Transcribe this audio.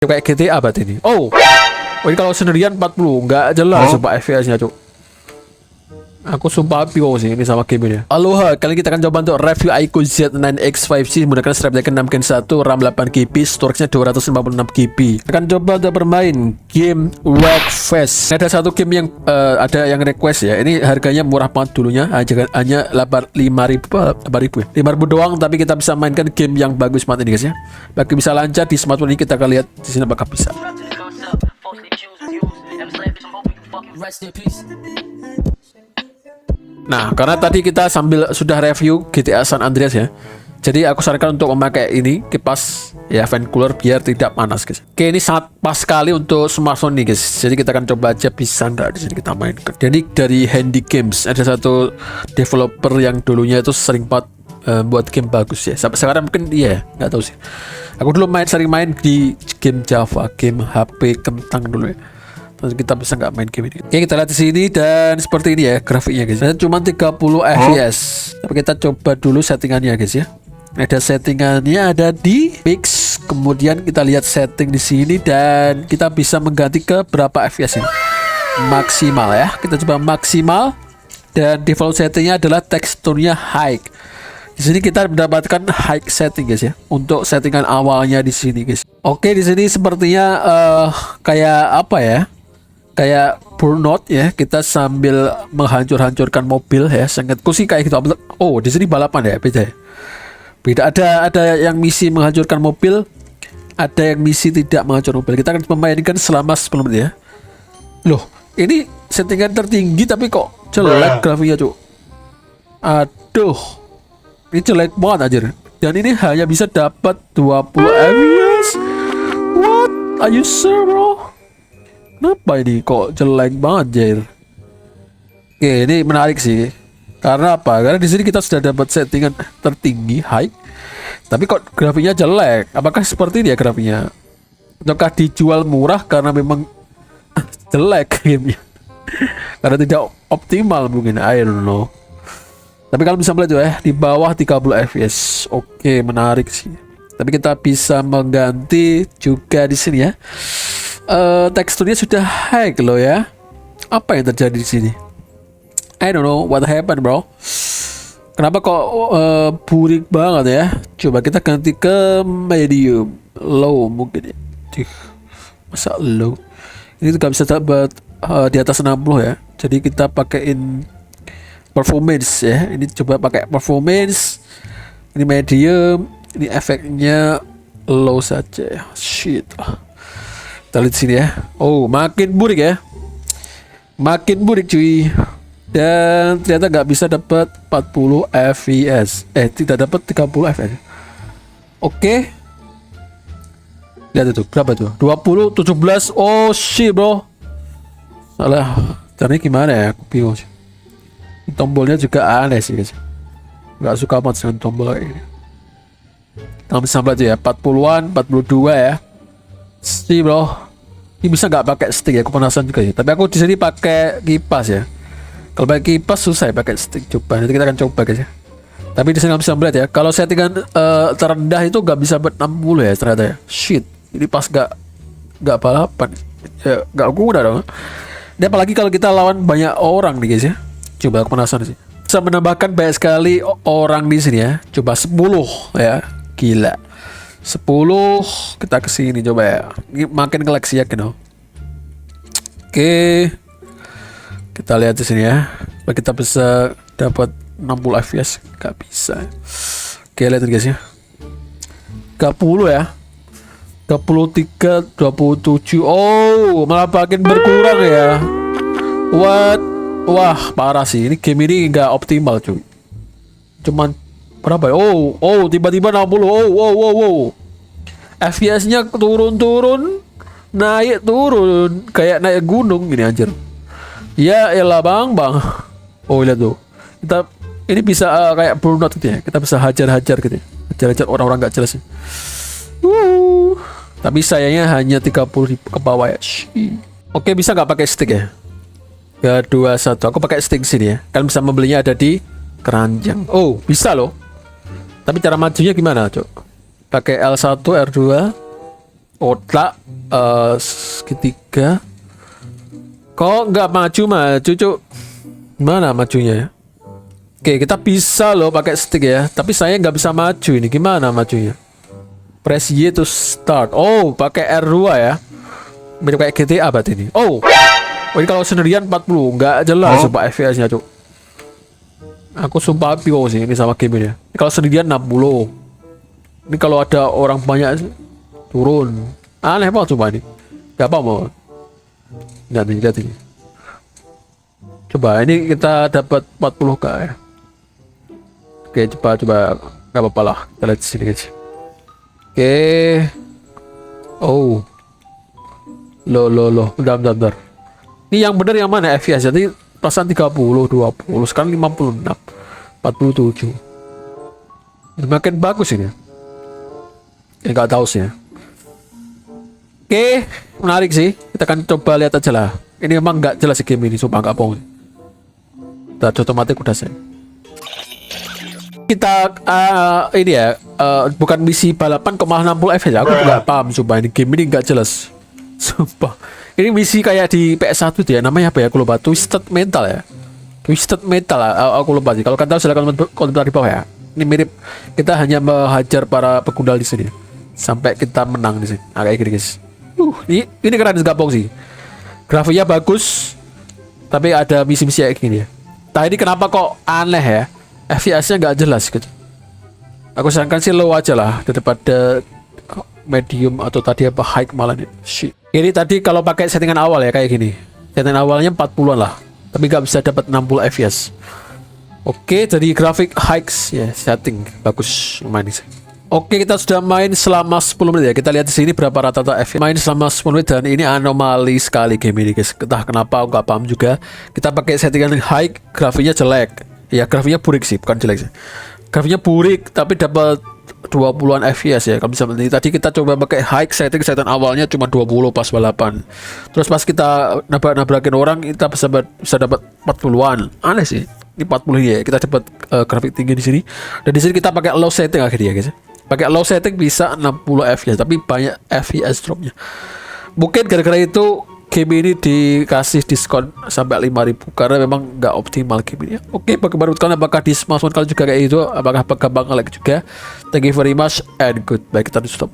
Kayak GTA berarti ini. Oh, ini kalau sendirian 40 nggak jelas sumpah FPS-nya cuk. Aku sumpah pio sih ini sama game ini. Aloha, kali ini kita akan coba untuk review iQOO Z9X 5C menggunakan Snapdragon 6 Gen 1, RAM 8GB, storage-nya 256GB. Akan coba untuk bermain game Wreckfest. Ada satu game yang ada yang request ya. Ini harganya murah banget dulunya, hanya 5.000 doang, tapi kita bisa mainkan game yang bagus banget ini guys ya. Bagi bisa lancar di smartphone ini, kita akan lihat di sini apakah bisa. Nah, karena tadi kita sudah review GTA San Andreas ya. Jadi aku sarankan untuk memakai ini kipas ya fan cooler biar tidak panas guys. Oke, ini sangat pas sekali untuk smartphone nih guys. Jadi kita akan coba aja bisa nggak di sini kita mainkan. Dan ini dari Handy Games, ada satu developer yang dulunya itu sering buat game bagus ya. Sampai sekarang mungkin iya, nggak tahu sih. Aku dulu sering main di game Java, game HP kentang dulu ya. Terus kita bisa nggak main game ini. Oke, kita lihat di sini dan seperti ini ya grafiknya guys. Dan cuma 30 fps. Tapi kita coba dulu settingannya guys ya. Ada settingannya, ada di fix. Kemudian kita lihat setting di sini dan kita bisa mengganti ke berapa fps ini. Maksimal ya. Kita coba maksimal dan default settingnya adalah teksturnya high. Di sini kita mendapatkan high setting guys ya. Untuk settingan awalnya di sini guys. Oke, di sini sepertinya kayak apa ya? Kayak burnout ya, kita sambil menghancurkan mobil ya. Sangatku sih kayak gitu. Oh, di sini balapan ya, beda ya. Beda, ada yang misi menghancurkan mobil, ada yang misi tidak menghancurkan mobil. Kita akan memainkan selama 10 menit ya. Loh, ini settingan tertinggi tapi kok jelek grafiknya, Cuk. Aduh. Ini jelek banget anjir. Dan ini hanya bisa dapat 20 fps. What? Are you sure, bro? Kenapa ini kok jelek banget, Jair? Oke, ini menarik sih. Karena apa? Karena di sini kita sudah dapat settingan tertinggi, high. Tapi kok grafiknya jelek? Apakah seperti ini ya grafiknya? Ataukah dijual murah karena memang jelek gamenya? Karena tidak optimal mungkin, I don't know. Tapi kalau bisa melihat ya, di bawah 30 fps. Oke, menarik sih. Tapi kita bisa mengganti juga di sini ya. Teksturnya sudah high loh ya. Apa yang terjadi di sini? I don't know what happened, bro. Kenapa kok burik banget ya? Coba kita ganti ke medium, low mungkin ya. Masa low? Ini nggak bisa dapat di atas 60 ya. Jadi kita pakaiin performance ya. Ini coba pakai performance. Ini medium. Ini efeknya low saja. Shit. Kita lihat sini ya. Oh, makin burik ya. Makin burik cuy. Dan ternyata nggak bisa dapat 40 fps. Tidak dapat 30 fps. Oke. Lihat itu berapa tuh? 20, 17. Oh shit bro. Salah. Caranya gimana ya? Aku bingung sih. Tombolnya juga aneh sih guys. Nggak suka banget dengan tombol kayak ini. Kita bisa lihat ya. 40-an, 42 ya. Sih bro, ini bisa nggak pakai stick ya? Aku penasaran juga ya. Tapi aku di sini pakai kipas ya. Kalau pakai kipas susah ya pakai stick. Coba nanti kita akan coba guys ya. Tapi di sini bisa melihat ya. Kalau settingan terendah itu nggak bisa buat 60 ya ternyata ya. Shit, ini pas nggak balapan. Ya nggak guna dong. Dan apalagi kalau kita lawan banyak orang nih guys ya. Coba aku penasaran sih. Bisa menambahkan banyak sekali orang di sini ya. Coba 10 ya. Gila. 10 kita kesini coba ya. Ini makin koleksi yakin dong. Oke. Kita lihat di sini ya. Supaya kita bisa dapat 60 fps. Gak bisa. Oke, lihat guys ya. 30 ya. 23, 27. Oh, malah makin berkurang ya. What? Wah, parah sih. Ini game ini nggak optimal cuy. Cuman berapa ya? Oh, tiba-tiba 60. Wow. FPS-nya turun, naik turun, kayak naik gunung gini anjir. Ya elah bang. Oh lihat tuh. Kita ini bisa kayak burnout gitu ya. Kita bisa hajar-hajar gitu ya. Hajar-hajar orang-orang nggak jelas. Tapi sayangnya hanya 30 ke bawah ya. Oke, bisa nggak pakai stick ya? 21. Aku pakai stick sini ya. Kalian bisa membelinya ada di keranjang. Oh, bisa loh. Tapi cara majunya gimana, Cok? Pakai L1, R2. otak segitiga. Kok nggak maju cuk? Mana majunya ya? Oke, kita bisa loh pakai stick ya, tapi saya nggak bisa maju ini. Gimana majunya? Press Y to start. Oh, pakai R2 ya. Mirip kayak GTA berarti ini. Oh, ini kalau sendirian 40, nggak jelas sumpah FPS-nya cuk. Aku sumpah pio sih ini sama game ini ya. Ini kalau sendirian 60. Ini kalau ada orang banyak turun. Aneh banget coba ini. Gak apa mau. Lihat ini. Coba ini kita dapat 40k ya. Oke, coba nggak apa-apa lah. Kita lihat sini guys. Oke. Oh. Loh. Bentar. Ini yang bener yang mana FPS? Jadi perasaan 30, 20, sekarang 56, 47. Ini makin bagus ini. Ya nggak tahu sih ya. Oke, menarik sih. Kita akan coba lihat aja lah. Ini memang nggak jelas sih game ini, sumpah nggak bohong. Kita otomatis udah sih. Kita ini ya, bukan misi balapan kok malah 60 FPS. Aku nggak paham, sumpah ini game ini nggak jelas. Sumpah. Ini misi kayak di PS1 dia, namanya apa ya? Aku lupa. Twisted Metal ya. Twisted Metal lah. Aku lupa sih. Kalau kalian tahu silakan komentar di bawah ya. Ini mirip kita hanya menghajar para pegundal di sini sampai kita menang di sini. Kayak gini guys. Ini keren gabung sih. Grafiknya bagus, tapi ada misi-misi kayak gini ya. Tadi kenapa kok aneh ya? FPS-nya nggak jelas gitu. Aku sarankan sih low aja lah daripada medium atau tadi apa high malah nih. Shit. Ini tadi kalau pakai settingan awal ya kayak gini. Settingan awalnya 40-an lah, tapi nggak bisa dapat 60 FPS. Oke, jadi grafik high ya, setting bagus lumayan sih. Oke, kita sudah main selama 10 menit ya. Kita lihat di sini berapa rata-rata FPS. Main selama 10 menit dan ini anomali sekali game ini guys. Entah kenapa aku nggak paham juga. Kita pakai settingan high, grafiknya jelek. Ya grafiknya burik sih, bukan jelek sih. Grafiknya burik tapi dapat 20-an FPS ya. Kalau bisa tadi kita coba pakai high setting awalnya cuma 20 pas balapan. Terus pas kita nabrakin orang kita bisa dapat 40-an. Aneh sih. Ini 40 ya. Kita dapat grafik tinggi di sini. Dan di sini kita pakai low setting akhirnya guys. Pakai low setting bisa 60 FPS tapi banyak FPS dropnya. Mungkin gara-gara itu game ini dikasih diskon sampai 5.000 karena memang nggak optimal game ini. Oke, bagaimana menurut kalian? Apakah di smartphone kalian juga kayak itu? Apakah gampang nge-lag juga? Thank you very much and goodbye. Kita stop.